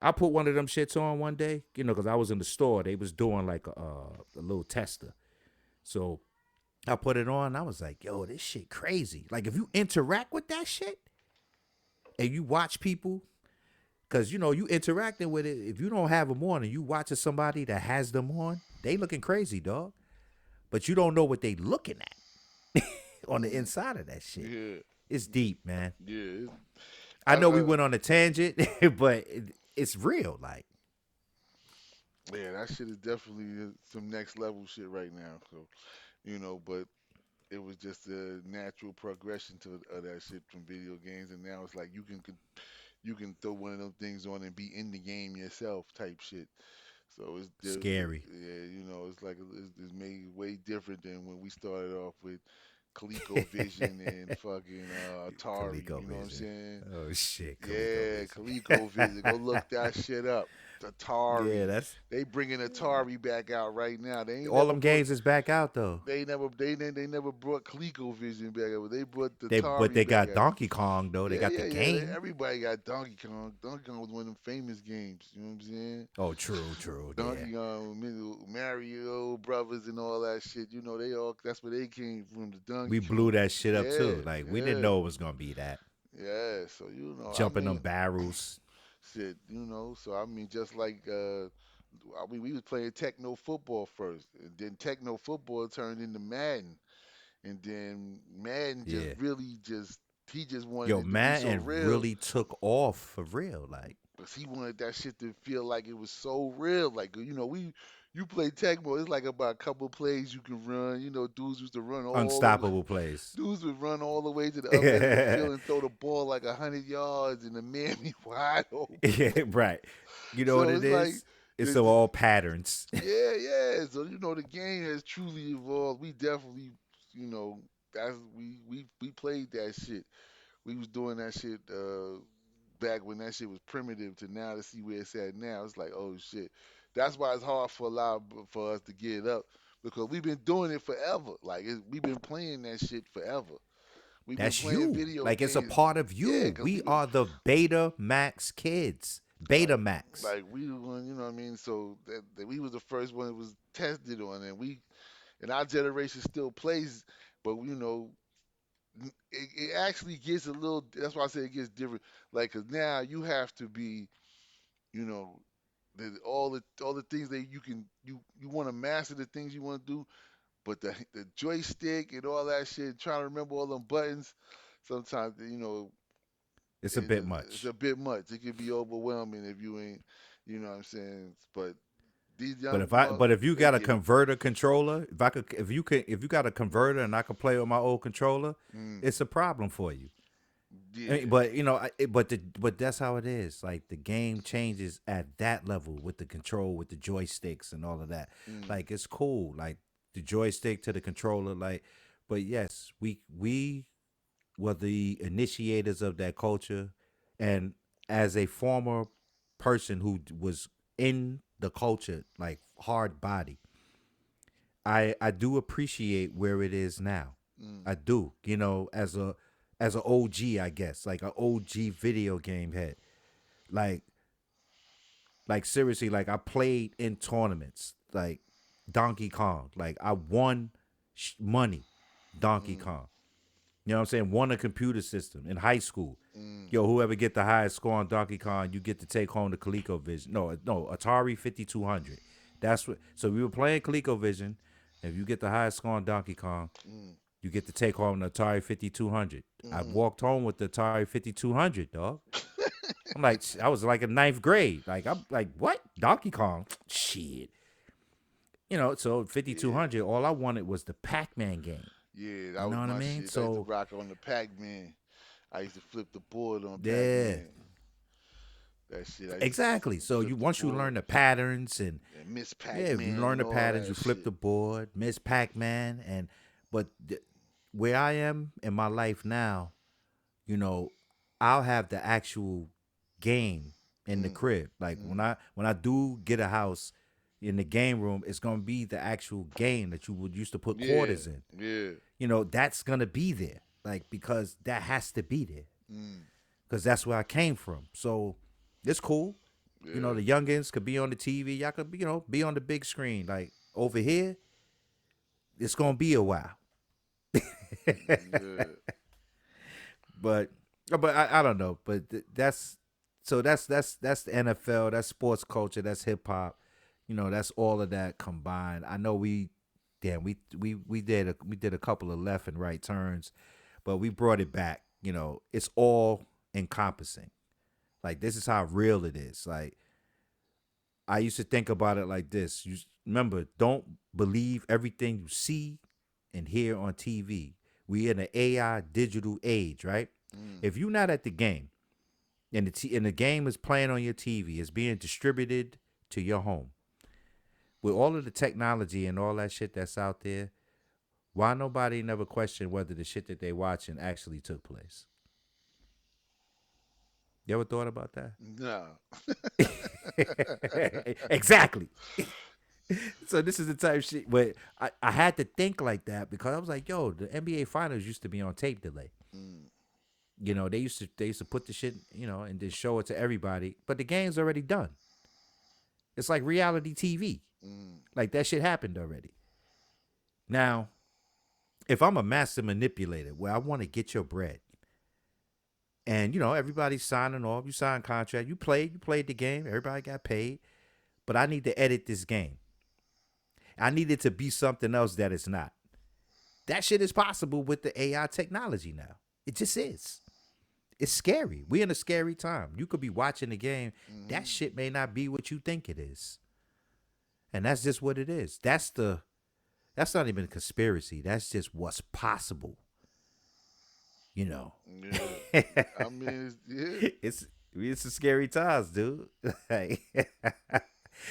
I put one of them shits on one day, because I was in the store. They was doing like a little tester. So I put it on. I was like, yo, this shit crazy. Like if you interact with that shit and you watch people, because you interacting with it. If you don't have them on and you watching somebody that has them on, they looking crazy, dog. But you don't know what they looking at on the inside of that shit. Yeah, It's deep, man. yeah. I know we went on a tangent, but it's real. Like, Yeah, that shit is definitely some next level shit right now. So, but it was just a natural progression to of that shit from video games, and now it's like you can throw one of them things on and be in the game yourself type shit. So it's scary. yeah, it's like it's made way different than when we started off with ColecoVision and fucking Atari. You know what I'm ColecoVision. saying? Oh shit, Yeah, ColecoVision. ColecoVision. Go look that shit up. Yeah, Atari. that's They bringing Atari back out right now. They ain't all never them brought. games is back out though. They never brought ColecoVision back out. But they brought the But Atari they back got out. Donkey Kong though. They Yeah, got the yeah, yeah. game. Everybody got Donkey Kong. Donkey Kong was one of them famous games. You know what I'm saying? Oh, true, true. Yeah, Donkey Kong, Mario Brothers, and all that shit. They all. That's where they came from. The we Donkey blew Kong. that shit up Yeah, too. Like we didn't yeah, know it was gonna be that yeah. So I jumping them mean, barrels. shit. So I mean, just like we was playing techno football first, and then techno football turned into Madden, and then Madden just Yeah, really just he just wanted yo, it to be so Madden real. really took off for real. Like Cause he wanted that shit to feel like it was so real. Like you play Tecmo, it's like about a couple plays you can run. Dudes used to run all the unstoppable plays. dudes would run all the way to the other end of the field and throw the ball like 100 yards, and the man be wide open. Yeah, right. You know what So it it's like, is? It's the, of all patterns. yeah, yeah. So the game has truly evolved. We definitely, you know, that's we played that shit. We was doing that shit back when that shit was primitive to now to see where it's at now. It's like, oh shit. That's why it's hard for a lot for us to get up because we've been doing it forever. Like we've been playing that shit forever. We've been That's playing you. video Like it's a games. part of Yeah, you. cause We are the Beta Max kids. like Beta Max. like we the one, you know what I mean. So that we was the first one that was tested on, and our generation still plays, but it actually gets a little. That's why I say it gets different. Like, cause now you have to be, you know, all the things that you want to master the things you want to do, but the joystick and all that shit, trying to remember all them buttons, sometimes It's a it, bit it's much. a bit much. It can be overwhelming if you ain't, you know what I'm saying. But these But young if you they got a get it. converter controller, if you got a converter and I could play with my old controller, Mm, it's a problem for you. yeah. But but that's how it is. Like the game changes at that level with the control, with the joysticks and all of that. Mm, Like it's cool. Like the joystick to the controller. Like, but yes, we were the initiators of that culture, and as a former person who was in the culture, like hard body, I do appreciate where it is now. mm, I do, as a OG, I guess, like an OG video game head. Like like seriously, like I played in tournaments, like Donkey Kong. Like I won money, Donkey mm, Kong. You know what I'm saying? Won a computer system in high school. mm, Yo, whoever get the highest score on Donkey Kong, you get to take home the ColecoVision. No, Atari 5200. That's what. So we were playing ColecoVision. If you get the highest score on Donkey Kong, mm, you get to take home the Atari 5200. I mm. walked home with the Atari 5200, dog. I'm like, I was like in ninth grade. Like I'm like, what? Donkey Kong? Shit. So Yeah. 5200. All I wanted was the Pac-Man game. Yeah, You that know was what I my mean? shit. I used to So rock on the Pac-Man. I used to flip the board on yeah, Pac-Man. That shit, I used to exactly. So flip you the once you board learn the patterns and and Miss yeah, if you Pac-Man learn and the all patterns, that you flip shit. the board, Miss Pac-Man, but where I am in my life now, you know, I'll have the actual game in the Mm, crib. Like when mm. I do get a house in the game room, it's gonna be the actual game that you would used to put Yeah, quarters in. yeah. That's gonna be there. Like because that has to be there. Mm. Because that's where I came from. So it's cool. You know, Yeah. the youngins could be on the TV. Y'all could, be on the big screen. Like over here, it's gonna be a while. Yeah. But I don't know. But that's so that's the NFL. That's sports culture. That's hip hop. That's all of that combined. I know we did a couple of left and right turns, but we brought it back. It's all encompassing. Like this is how real it is. Like I used to think about it like this. You remember, don't believe everything you see and hear on TV. We in an AI digital age, right? Mm. If you're not at the game and the game is playing on your TV, it's being distributed to your home. With all of the technology and all that shit that's out there, why nobody never questioned whether the shit that they watching actually took place? You ever thought about that? No. Exactly. So this is the type of shit where I had to think like that because I was like, yo, the NBA finals used to be on tape delay. Mm. They used to put the shit, and then show it to everybody, but the game's already done. It's like reality TV. Mm. Like that shit happened already. Now, if I'm a master manipulator where I want to get your bread, and everybody's signing off, you sign contract, you played the game, everybody got paid, but I need to edit this game. I need it to be something else that it's not. That shit is possible with the AI technology now. It just is. It's scary. We're in a scary time. You could be watching the game. That Mm-hmm. shit may not be what you think it is. And that's just what it is. That's not even a conspiracy. That's just what's possible. You know. Yeah. I mean, yeah. It's a scary times, dude. Like,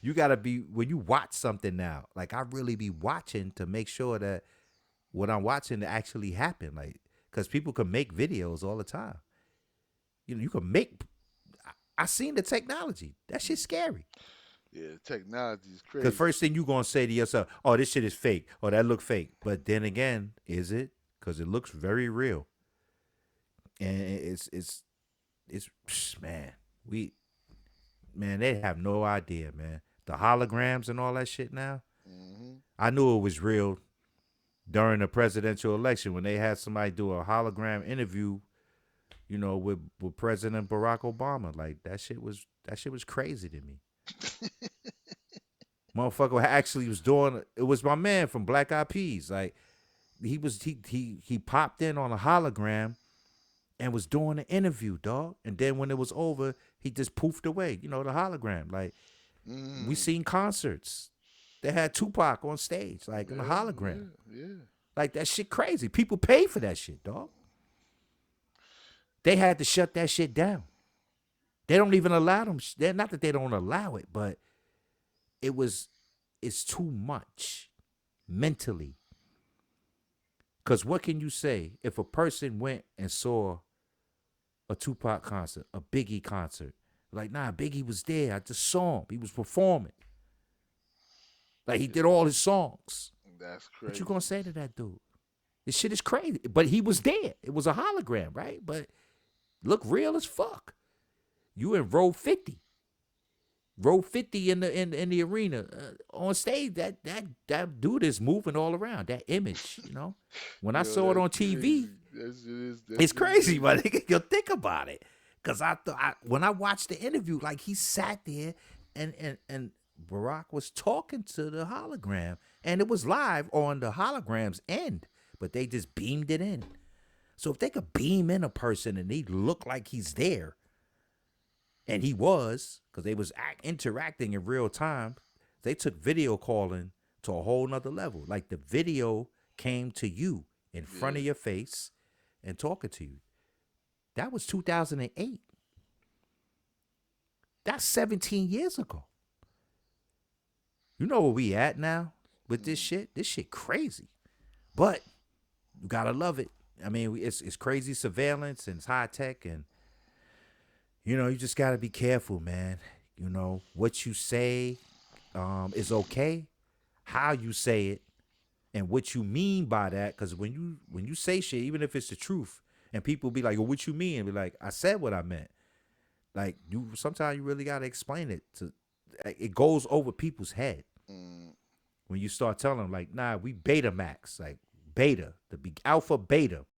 you gotta be when you watch something now. Like I really be watching to make sure that what I'm watching actually happen. Like, because people can make videos all the time. You can make. I seen the technology. That shit's scary. Yeah. Technology is Because crazy. first thing you gonna say to yourself, "Oh, this shit is fake. Oh, that look fake." But then again, is it? Because it looks very real, and it's man, we man, they have no idea, man. The holograms and all that shit now. Mm-hmm. I knew it was real during the presidential election when they had somebody do a hologram interview, with President Barack Obama. Like that shit was crazy to me. Motherfucker actually was doing it was my man from Black Eyed Peas. Like he popped in on a hologram and was doing an interview, dog. And then when it was over, he just poofed away. The hologram. Like we Mm. seen concerts. They had Tupac on stage, like in a Yeah. hologram. Yeah. Yeah. Like that shit crazy. People pay for that shit, dog. They had to shut that shit down. They don't even allow them. They're not that they don't allow it, but it was it's too much mentally. Cause what can you say if a person went and saw a Tupac concert, a Biggie concert? Like, nah, Biggie was there. I just saw him. He was performing. Like he did all his songs. That's What you crazy. gonna say to that dude? This shit is crazy. But he was there. It was a hologram, right? But look real as fuck. You in row 50 in the arena on stage. That dude is moving all around. That image, When I Yo, saw it that's on TV, crazy. That it's shit is crazy, crazy. but you think about it. Cause I thought when I watched the interview, like he sat there and Barack was talking to the hologram, and it was live on the hologram's end, but they just beamed it in. So if they could beam in a person and he look like he's there, and he was, because they was interacting in real time, they took video calling to a whole nother level. Like the video came to you in front of Yeah. your face and talking to you. That was 2008. That's 17 years ago. You know where we at now with this Mm. shit? This shit crazy. But you gotta love it. I mean, it's crazy surveillance and it's high tech, and you just gotta be careful, man. What you say is okay. How you say it and what you mean by that. Because when you say shit, even if it's the truth, and people be like, "Well, what you mean?" And be like, "I said what I meant." Like you, sometimes you really gotta explain it to. It goes over people's head Mm, when you start telling them like, nah, we Beta Max, like beta, the alpha beta.